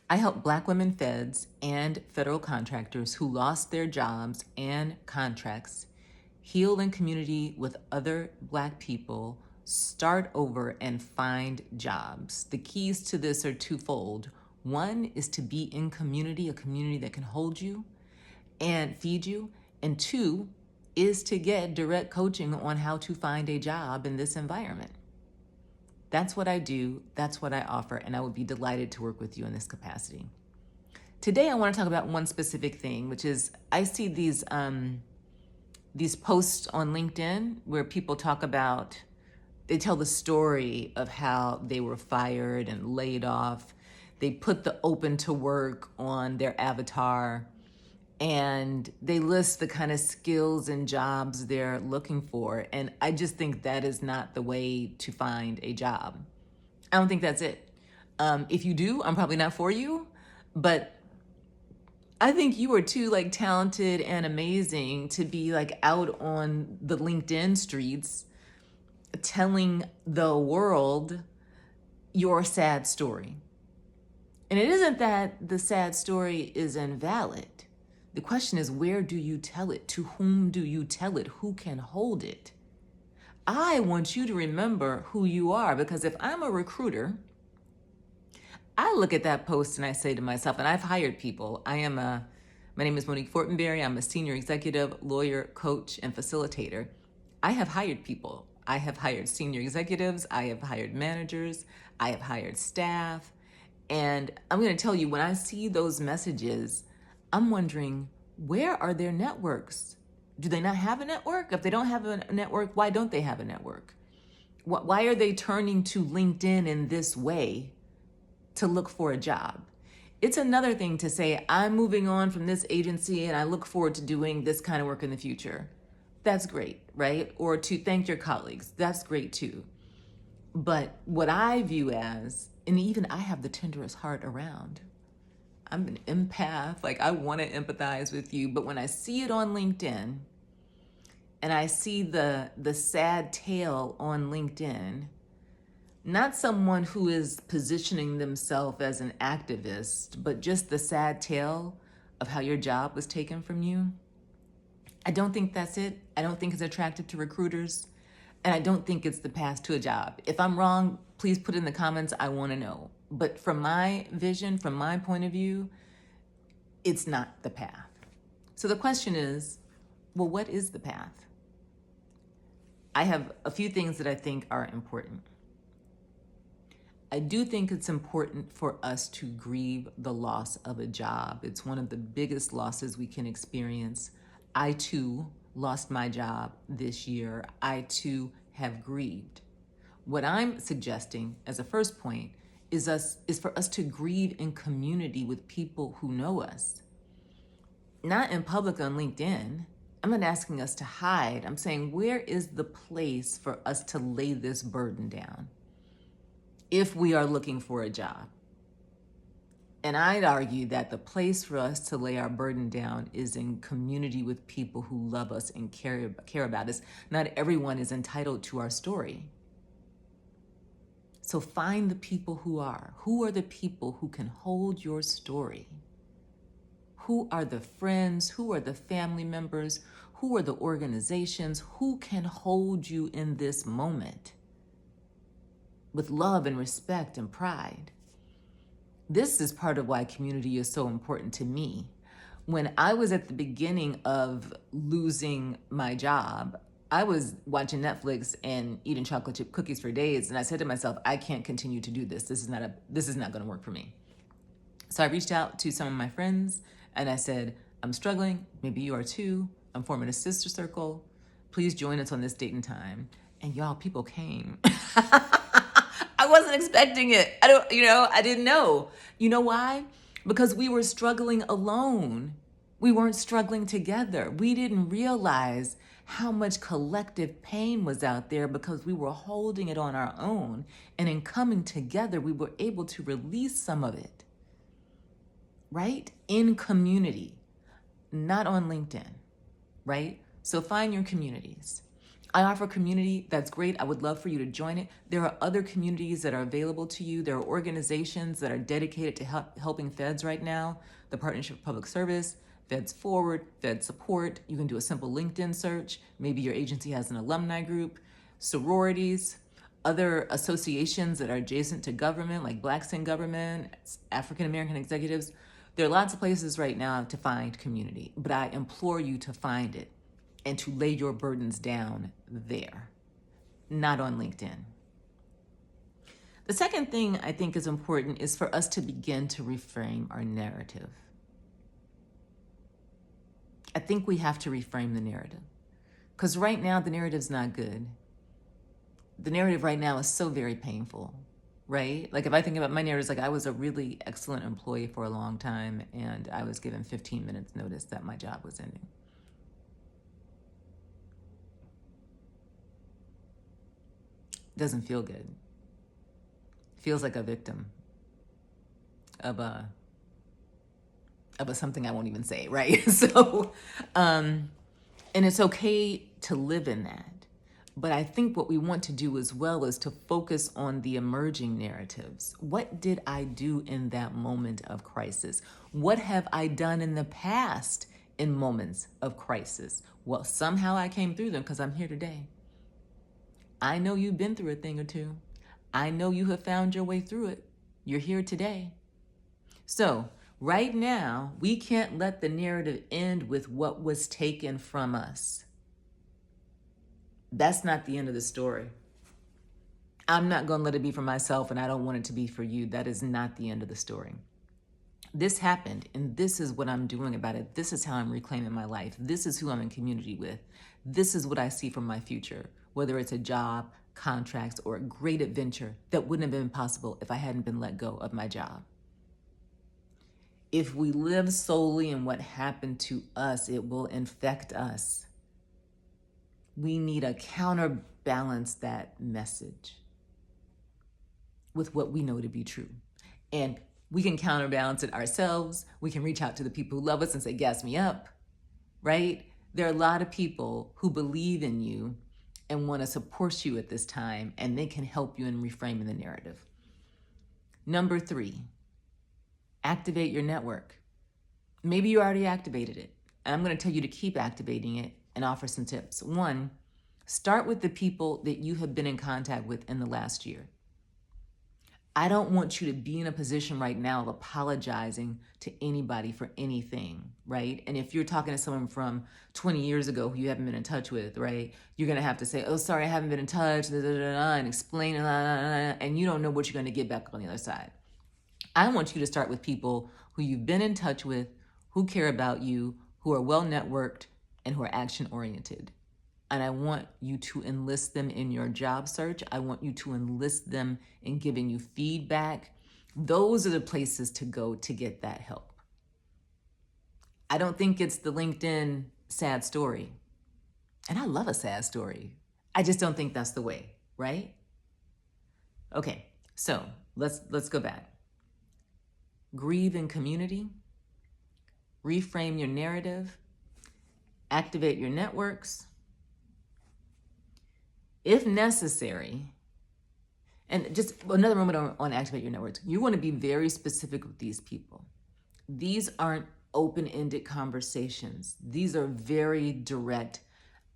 I help Black women feds and federal contractors who lost their jobs and contracts heal in community with other Black people, start over, and find jobs. The keys to this are twofold. One is to be in community, a community that can hold you and feed you. And two is to get direct coaching on how to find a job in this environment. That's what I do, that's what I offer, and I would be delighted to work with you in this capacity. Today I want to talk about one specific thing, which is I see these posts on LinkedIn where people talk about, they tell the story of how they were fired and laid off. They put the open to work on their avatar and they list the kind of skills and jobs they're looking for. And I just think that is not the way to find a job. I don't think that's it. If you do, I'm probably not for you, but I think you are too talented and amazing to be out on the LinkedIn streets telling the world your sad story. And it isn't that the sad story is invalid. The question is, where do you tell it? To whom do you tell it? Who can hold it? I want you to remember who you are, because if I'm a recruiter, I look at that post and I say to myself, and I've hired people. My name is Monique Fortenberry. I'm a senior executive, lawyer, coach, and facilitator. I have hired people. I have hired senior executives. I have hired managers. I have hired staff. And I'm going to tell you, when I see those messages, I'm wondering, where are their networks? Do they not have a network? If they don't have a network, why don't they have a network? Why are they turning to LinkedIn in this way to look for a job? It's another thing to say, I'm moving on from this agency and I look forward to doing this kind of work in the future. That's great, right? Or to thank your colleagues. That's great too. But what I view as, and even I have the tenderest heart around, I'm an empath, I want to empathize with you, but when I see it on LinkedIn and I see the sad tale on LinkedIn, not someone who is positioning themselves as an activist, but just the sad tale of how your job was taken from you, I don't think that's it. I don't think it's attractive to recruiters, and I don't think it's the path to a job. If I'm wrong, please put in the comments. I want to know. But from my vision, from my point of view, it's not the path. So the question is, well, what is the path? I have a few things that I think are important. I do think it's important for us to grieve the loss of a job. It's one of the biggest losses we can experience. I too lost my job this year. I too have grieved. What I'm suggesting as a first point is for us to grieve in community with people who know us. Not in public on LinkedIn. I'm not asking us to hide. I'm saying, where is the place for us to lay this burden down if we are looking for a job? And I'd argue that the place for us to lay our burden down is in community with people who love us and care about us. Not everyone is entitled to our story. So find the people who are. Who are the people who can hold your story? Who are the friends? Who are the family members? Who are the organizations? Who can hold you in this moment with love and respect and pride? This is part of why community is so important to me. When I was at the beginning of losing my job, I was watching Netflix and eating chocolate chip cookies for days, and I said to myself, I can't continue to do this. This is not going to work for me. So I reached out to some of my friends and I said, I'm struggling. Maybe you are too. I'm forming a sister circle. Please join us on this date and time. And y'all, people came. I wasn't expecting it. I didn't know. You know why? Because we were struggling alone. We weren't struggling together. We didn't realize how much collective pain was out there because we were holding it on our own. And in coming together, we were able to release some of it, right? In community, not on LinkedIn, right? So find your communities. I offer community. That's great. I would love for you to join it. There are other communities that are available to you. There are organizations that are dedicated to helping feds right now. The Partnership for Public Service, Feds Forward, Fed Support. You can do a simple LinkedIn search. Maybe your agency has an alumni group, sororities, other associations that are adjacent to government, like Blacks in Government, African American Executives. There are lots of places right now to find community, but I implore you to find it and to lay your burdens down there, not on LinkedIn. The second thing I think is important is for us to begin to reframe our narrative. I think we have to reframe the narrative, because right now the narrative's not good. The narrative right now is so very painful, right? Like if I think about my narrative, like I was a really excellent employee for a long time and I was given 15 minutes notice that my job was ending. Doesn't feel good. Feels like a victim of a something I won't even say, right? So, and it's okay to live in that. But I think what we want to do as well is to focus on the emerging narratives. What did I do in that moment of crisis? What have I done in the past in moments of crisis? Well, somehow I came through them because I'm here today. I know you've been through a thing or two. I know you have found your way through it. You're here today. So right now, we can't let the narrative end with what was taken from us. That's not the end of the story. I'm not going to let it be for myself, and I don't want it to be for you. That is not the end of the story. This happened, and this is what I'm doing about it. This is how I'm reclaiming my life. This is who I'm in community with. This is what I see for my future, whether it's a job, contracts, or a great adventure that wouldn't have been possible if I hadn't been let go of my job. If we live solely in what happened to us, it will infect us. We need to counterbalance that message with what we know to be true. And we can counterbalance it ourselves. We can reach out to the people who love us and say, gas me up, right? There are a lot of people who believe in you and want to support you at this time, and they can help you in reframing the narrative. Number 3, activate your network. Maybe you already activated it. And I'm going to tell you to keep activating it and offer some tips. 1, start with the people that you have been in contact with in the last year. I don't want you to be in a position right now of apologizing to anybody for anything, right? And if you're talking to someone from 20 years ago who you haven't been in touch with, right, you're going to have to say, oh, sorry, I haven't been in touch, and explain, and you don't know what you're going to get back on the other side. I want you to start with people who you've been in touch with, who care about you, who are well networked, and who are action oriented. And I want you to enlist them in your job search. I want you to enlist them in giving you feedback. Those are the places to go to get that help. I don't think it's the LinkedIn sad story. And I love a sad story. I just don't think that's the way, right? Okay, so let's go back. Grieve in community, reframe your narrative, activate your networks. If necessary, and just another moment on activate your networks, you want to be very specific with these people. These aren't open-ended conversations. These are very direct.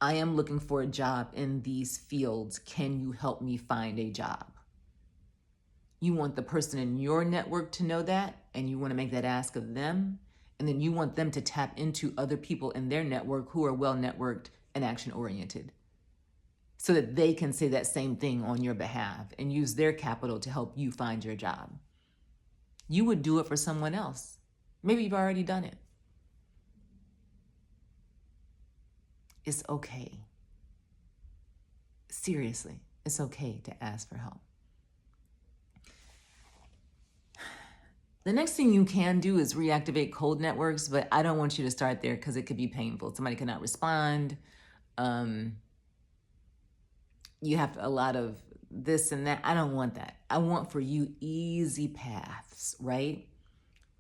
I am looking for a job in these fields. Can you help me find a job? You want the person in your network to know that, and you want to make that ask of them. And then you want them to tap into other people in their network who are well networked and action-oriented, so that they can say that same thing on your behalf and use their capital to help you find your job. You would do it for someone else. Maybe you've already done it. It's okay. Seriously, it's okay to ask for help. The next thing you can do is reactivate cold networks, but I don't want you to start there because it could be painful. Somebody cannot respond. You have a lot of this and that. I don't want that. I want for you easy paths, right?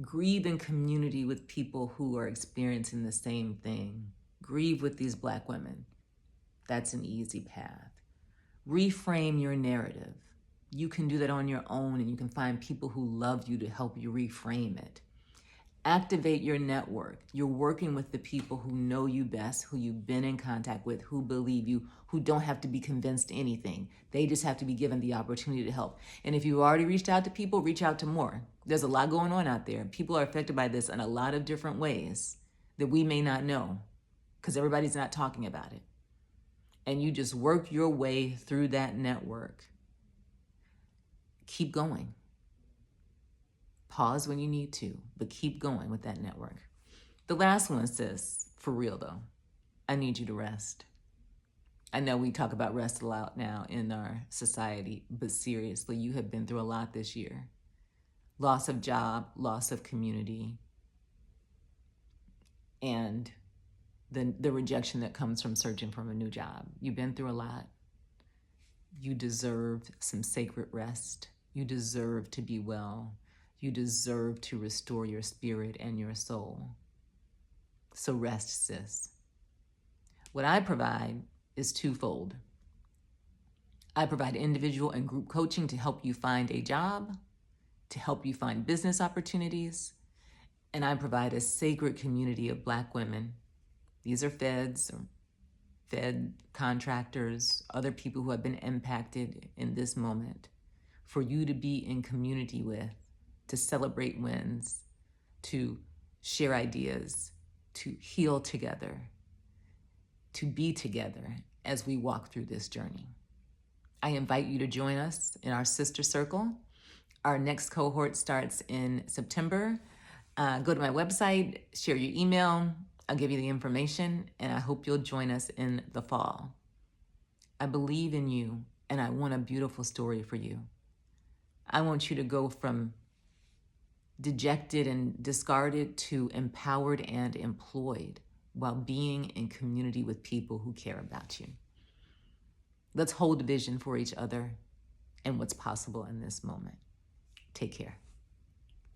Grieve in community with people who are experiencing the same thing. Grieve with these Black women. That's an easy path. Reframe your narrative. You can do that on your own, and you can find people who love you to help you reframe it. Activate your network. You're working with the people who know you best, who you've been in contact with, who believe you, who don't have to be convinced anything. They just have to be given the opportunity to help. And if you've already reached out to people, reach out to more. There's a lot going on out there. People are affected by this in a lot of different ways that we may not know because everybody's not talking about it. And you just work your way through that network. Keep going. Pause when you need to, but keep going with that network. The last one says, for real though, I need you to rest. I know we talk about rest a lot now in our society, but seriously, you have been through a lot this year. Loss of job, loss of community, and the rejection that comes from searching for a new job. You've been through a lot. You deserve some sacred rest. You deserve to be well. You deserve to restore your spirit and your soul. So rest, sis. What I provide is twofold. I provide individual and group coaching to help you find a job, to help you find business opportunities, and I provide a sacred community of Black women. These are feds, or Fed contractors, other people who have been impacted in this moment, for you to be in community with, to celebrate wins, to share ideas, to heal together, to be together as we walk through this journey. I invite you to join us in our sister circle. Our next cohort starts in September. Go to my website, share your email, I'll give you the information, and I hope you'll join us in the fall. I believe in you, and I want a beautiful story for you. I want you to go from dejected and discarded to empowered and employed while being in community with people who care about you. Let's hold vision for each other and what's possible in this moment. Take care.